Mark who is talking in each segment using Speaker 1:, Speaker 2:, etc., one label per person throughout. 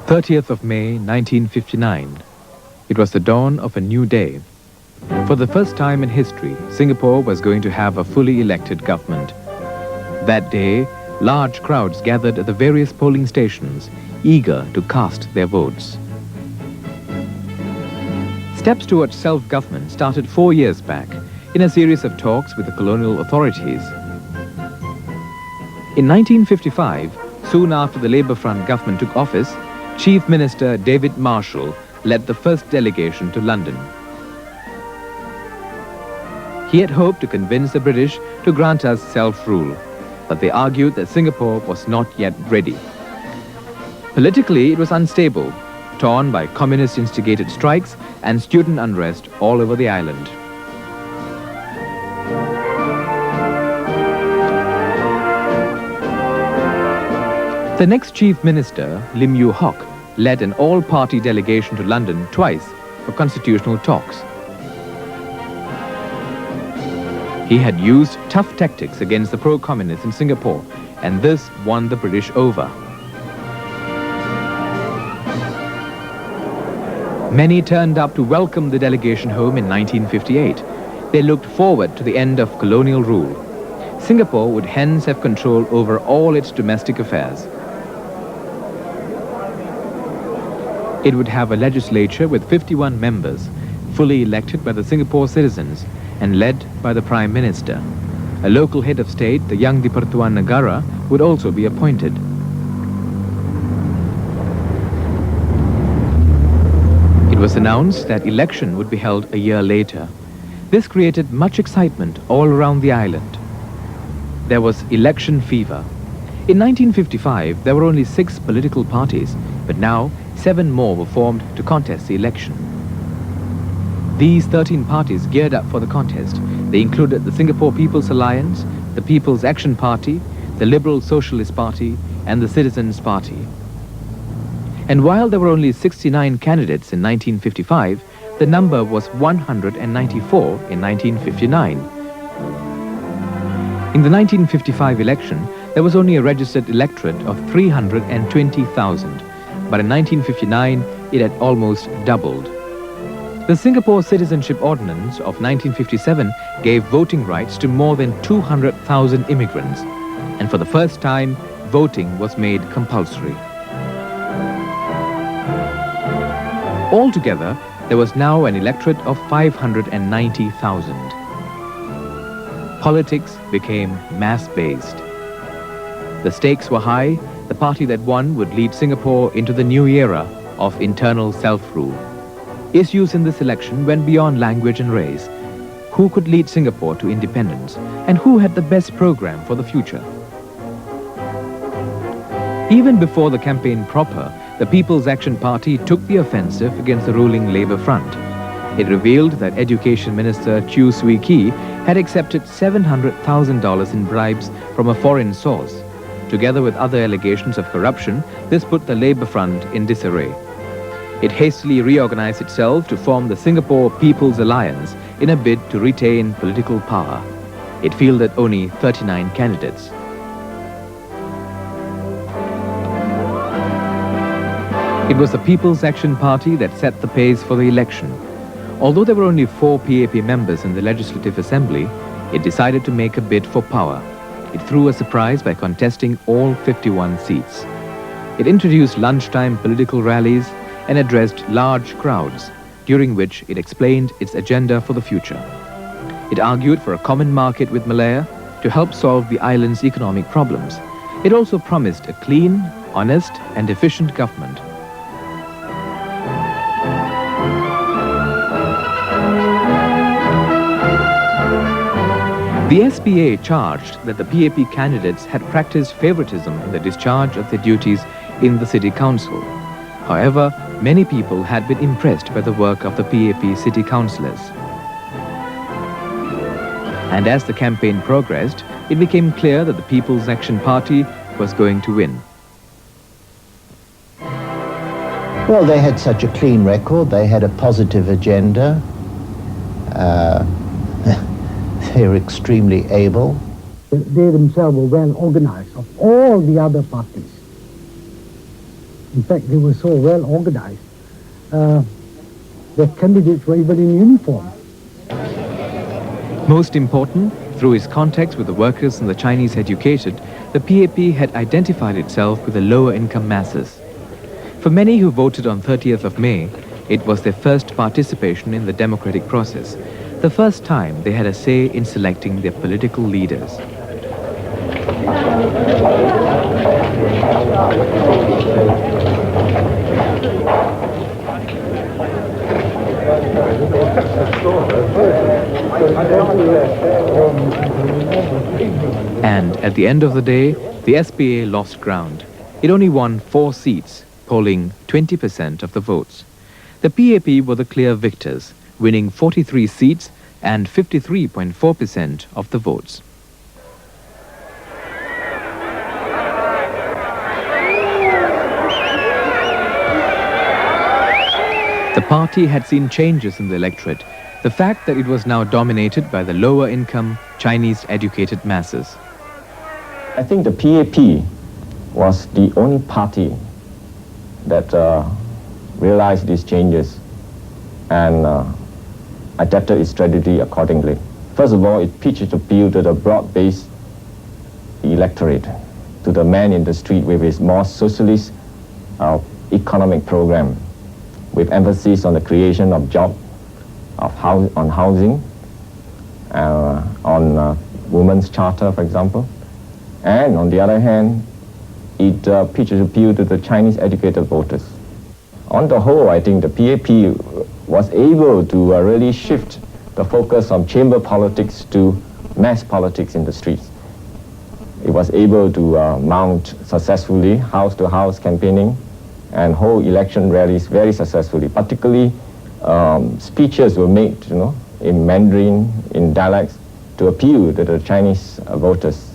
Speaker 1: 30th of May 1959. It was the dawn of a new day. For the first time in history, Singapore was going to have a fully elected government. That day, large crowds gathered at the various polling stations, eager to cast their votes. Steps towards self-government started 4 years back in a series of talks with the colonial authorities. In 1955, soon after the Labour Front government took office, Chief Minister David Marshall led the first delegation to London. He had hoped to convince the British to grant us self-rule, but they argued that Singapore was not yet ready. Politically, it was unstable, torn by communist-instigated strikes and student unrest all over the island. The next Chief Minister, Lim Yew Hock, led an all-party delegation to London twice for constitutional talks. He had used tough tactics against the pro-communists in Singapore, and this won the British over. Many turned up to welcome the delegation home in 1958. They looked forward to the end of colonial rule. Singapore would hence have control over all its domestic affairs. It would have a legislature with 51 members, fully elected by the Singapore citizens and led by the Prime Minister. A local head of state, the Yang di-Pertuan Negara, would also be appointed. It was announced that election would be held a year later. This created much excitement all around the island. There was election fever. In 1955, there were only 6 political parties, but now 7 more were formed to contest the election. These 13 parties geared up for the contest. They included the Singapore People's Alliance, the People's Action Party, the Liberal Socialist Party, and the Citizens Party. And while there were only 69 candidates in 1955, the number was 194 in 1959. In the 1955 election, there was only a registered electorate of 320,000. But in 1959, it had almost doubled. The Singapore Citizenship Ordinance of 1957 gave voting rights to more than 200,000 immigrants, and for the first time, voting was made compulsory. Altogether, there was now an electorate of 590,000. Politics became mass-based. The stakes were high. The party that won would lead Singapore into the new era of internal self-rule. Issues in this election went beyond language and race. Who could lead Singapore to independence, and who had the best program for the future? Even before the campaign proper, the People's Action Party took the offensive against the ruling Labour Front. It revealed that Education Minister Chew Swee Kee had accepted $700,000 in bribes from a foreign source. Together with other allegations of corruption, this put the Labour Front in disarray. It hastily reorganized itself to form the Singapore People's Alliance in a bid to retain political power. It fielded only 39 candidates. It was the People's Action Party that set the pace for the election. Although there were only 4 PAP members in the Legislative Assembly, it decided to make a bid for power. It threw a surprise by contesting all 51 seats. It introduced lunchtime political rallies and addressed large crowds, during which it explained its agenda for the future. It argued for a common market with Malaya to help solve the island's economic problems. It also promised a clean, honest, and efficient government. The SPA charged that the PAP candidates had practiced favoritism in the discharge of their duties in the City Council. However, many people had been impressed by the work of the PAP city councillors. And as the campaign progressed, it became clear that the People's Action Party was going to win.
Speaker 2: Well, they had such a clean record, they had a positive agenda. They were extremely able.
Speaker 3: They themselves were well organized of all the other parties. In fact, they were so well organized. The candidates were even in uniform.
Speaker 1: Most important, through its contacts with the workers and the Chinese educated, the PAP had identified itself with the lower income masses. For many who voted on 30th of May, it was their first participation in the democratic process, the first time they had a say in selecting their political leaders. And at the end of the day, the SPA lost ground. It only won 4 seats, polling 20% of the votes. The PAP were the clear victors, winning 43 seats and 53.4% of the votes. The party had seen changes in the electorate, the fact that it was now dominated by the lower income, Chinese educated masses.
Speaker 4: I think the PAP was the only party that realized these changes and adapted its strategy accordingly. First of all, it pitched its appeal to the broad-based electorate, to the man in the street with its more socialist economic program, with emphasis on the creation of jobs, on housing, on women's charter, for example. And on the other hand, it pitched its appeal to the Chinese educated voters. On the whole, I think the PAP was able to really shift the focus from chamber politics to mass politics in the streets. It was able to mount successfully house-to-house campaigning and hold election rallies very successfully. Particularly, speeches were made, in Mandarin, in dialects, to appeal to the Chinese voters.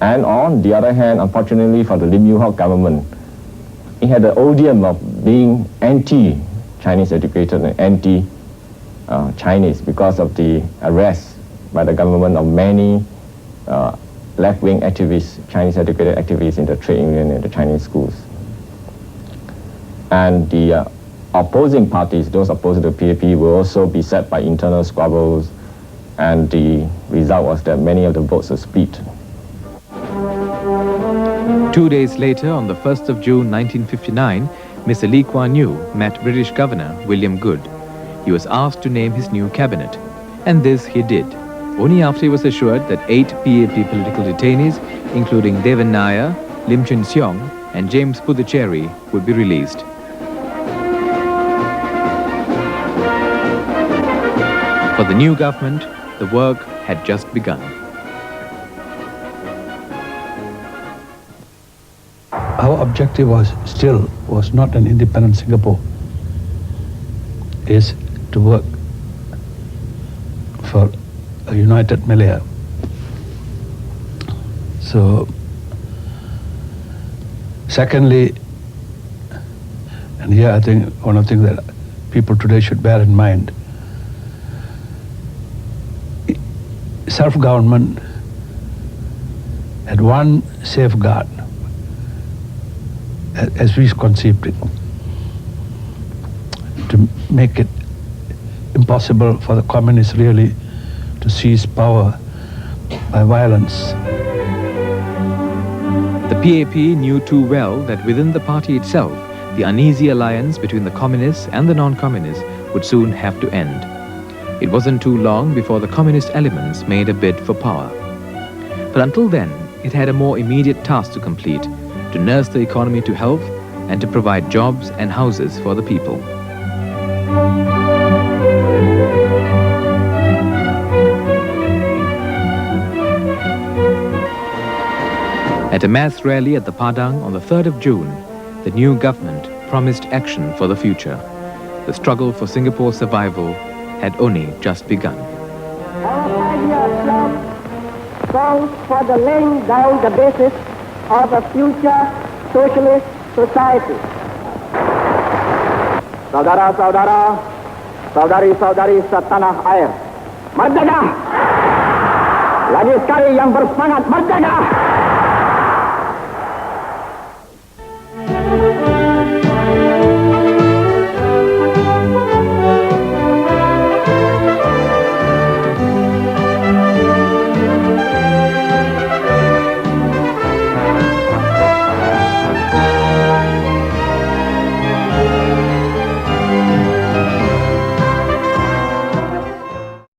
Speaker 4: And on the other hand, unfortunately for the Lim Yew Hock government, it had the odium of being anti-Chinese educated and anti-Chinese because of the arrest by the government of many left-wing activists, Chinese educated activists in the trade union and the Chinese schools. And the opposing parties, those opposed to the PAP, will also be beset by internal squabbles, and the result was that many of the votes were split.
Speaker 1: 2 days later, on the 1st of June 1959, Mr. Lee Kuan Yew met British Governor William Goode. He was asked to name his new cabinet, and this he did, only after he was assured that 8 PAP political detainees, including Devan Nair, Lim Chun Seong, and James Pudducherry, would be released. For the new government, the work had just begun.
Speaker 3: Our objective was not an independent Singapore, is to work for a united Malaya. So, secondly, and here I think one of the things that people today should bear in mind, self-government had one safeguard as we conceived it, to make it impossible for the communists really to seize power by violence.
Speaker 1: The PAP knew too well that within the party itself, the uneasy alliance between the communists and the non-communists would soon have to end. It wasn't too long before the communist elements made a bid for power. But until then, it had a more immediate task to complete, to nurse the economy to health and to provide jobs and houses for the people. At a mass rally at the Padang on the 3rd of June, the new government promised action for the future. The struggle for Singapore's survival had only just begun.
Speaker 5: Our 5-year plan calls for the laying down the basis of a future socialist society. Saudara-saudara, saudari-saudari setanah air, merdeka! Lagi sekali yang bersemangat merdeka!